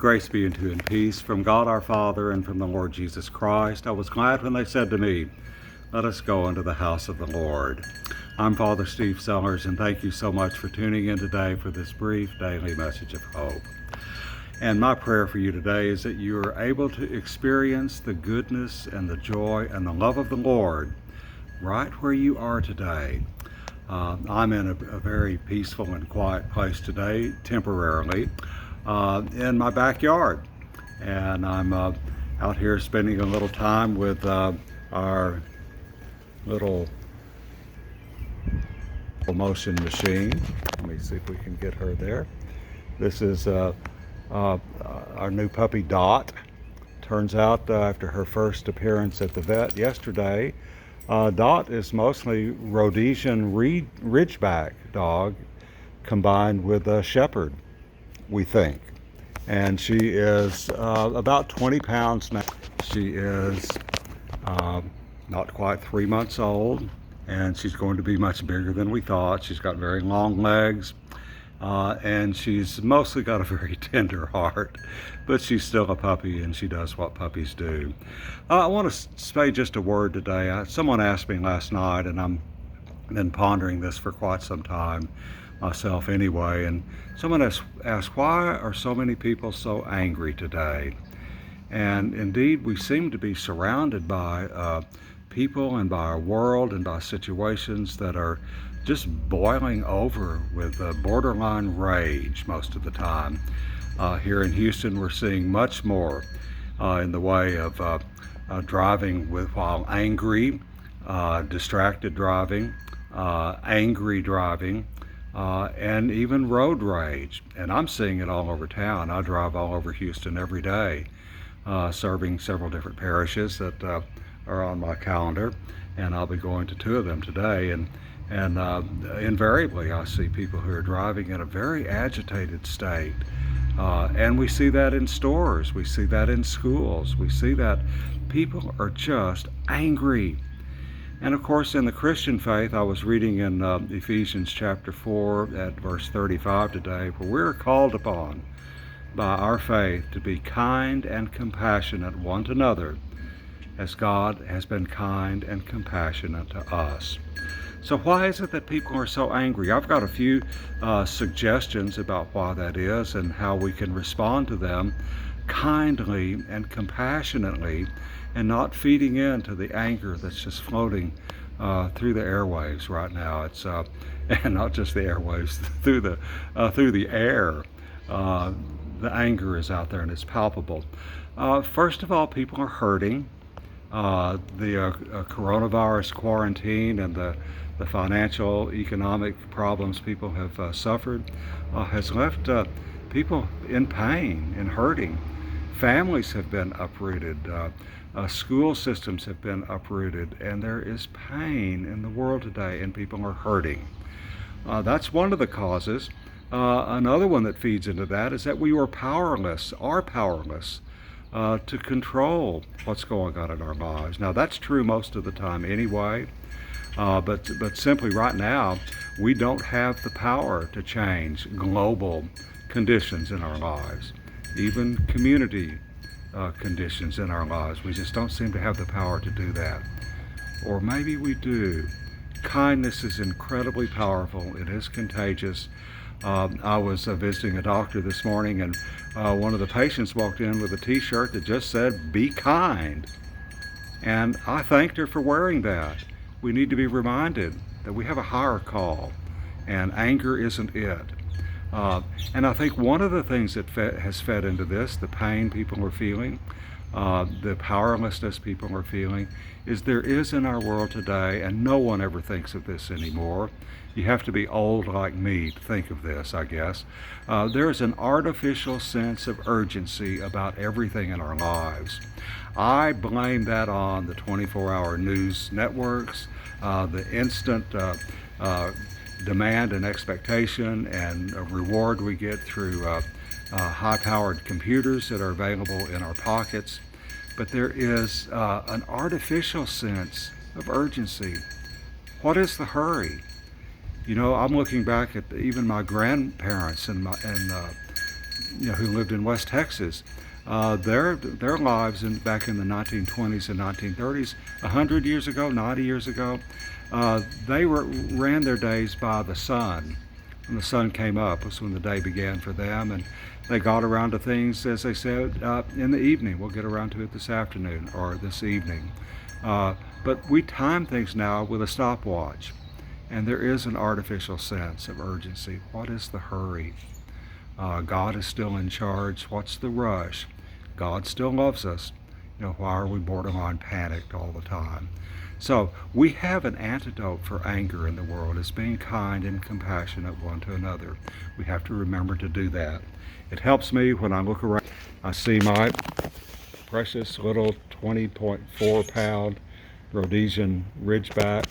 Grace be unto you and peace from God our Father and from the Lord Jesus Christ. I was glad when they said to me, let us go into the house of the Lord. I'm Father Steve Sellers, and thank you so much for tuning in today for this brief daily message of hope. And my prayer for you today is that you are able to experience the goodness and the joy and the love of the Lord right where you are today. I'm in a very peaceful and quiet place today, temporarily, in my backyard. And I'm out here spending a little time with our little motion machine. Let me see if we can get her there. This is our new puppy Dot. Turns out after her first appearance at the vet yesterday, Dot is mostly Rhodesian Ridgeback dog combined with a Shepherd, we think. And she is about 20 pounds now. She is not quite 3 months old, and she's going to be much bigger than we thought. She's got very long legs, and she's mostly got a very tender heart, but she's still a puppy, and she does what puppies do. I want to say just a word today. Someone asked me last night, and I've been pondering this for quite some time myself anyway, and someone asked, why are so many people so angry today? And indeed, we seem to be surrounded by people and by our world and by situations that are just boiling over with borderline rage most of the time. Here in Houston, we're seeing much more in the way of driving while angry, distracted driving, angry driving, and even road rage. And I'm seeing it all over town. I drive all over Houston every day, serving several different parishes that are on my calendar, and I'll be going to 2 of them today. And invariably I see people who are driving in a very agitated state. And we see that in stores, we see that in schools, we see that people are just angry. And of course, in the Christian faith, I was reading in Ephesians chapter 4 at verse 35 today, where we're called upon by our faith to be kind and compassionate one to another, as God has been kind and compassionate to us. So why is it that people are so angry? I've got a few suggestions about why that is and how we can respond to them kindly and compassionately, and not feeding into the anger that's just floating through the airwaves right now. It's and not just the airwaves, through the air. The anger is out there and it's palpable. First of all, people are hurting. The coronavirus quarantine and the financial, economic problems people have suffered has left people in pain and hurting. Families have been uprooted. School systems have been uprooted, and there is pain in the world today, and people are hurting. That's one of the causes. Another one that feeds into that is that we are powerless to control what's going on in our lives. Now, that's true most of the time anyway, but simply right now, we don't have the power to change global conditions in our lives, even community conditions in our lives. We just don't seem to have the power to do that. Or maybe we do. Kindness is incredibly powerful. It is contagious. I was visiting a doctor this morning, and one of the patients walked in with a t-shirt that just said, "Be kind." And I thanked her for wearing that. We need to be reminded that we have a higher call, and anger isn't it. And I think one of the things that has fed into this, the pain people are feeling, the powerlessness people are feeling, is there is in our world today, and no one ever thinks of this anymore. You have to be old like me to think of this, I guess. There is an artificial sense of urgency about everything in our lives. I blame that on the 24-hour news networks, the instant demand and expectation and reward we get through high-powered computers that are available in our pockets. But there is an artificial sense of urgency. What is the hurry? You know, I'm looking back at even my grandparents and who lived in West Texas. Their lives back in the 1920s and 1930s, 100 years ago, 90 years ago, they ran their days by the sun. When the sun came up was when the day began for them, and they got around to things, as they said, in the evening. We'll get around to it this afternoon or this evening. But we time things now with a stopwatch, and there is an artificial sense of urgency. What is the hurry? God is still in charge. What's the rush? God still loves us. Why are we borderline panicked all the time? So we have an antidote for anger in the world. It's being kind and compassionate one to another. We have to remember to do that. It helps me when I look around. I see my precious little 20.4 pound Rhodesian Ridgeback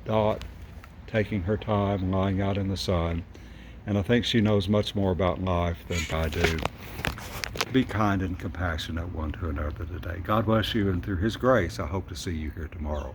Dot taking her time, lying out in the sun. And I think she knows much more about life than I do. Be kind and compassionate one to another today. God bless you, and through His grace, I hope to see you here tomorrow.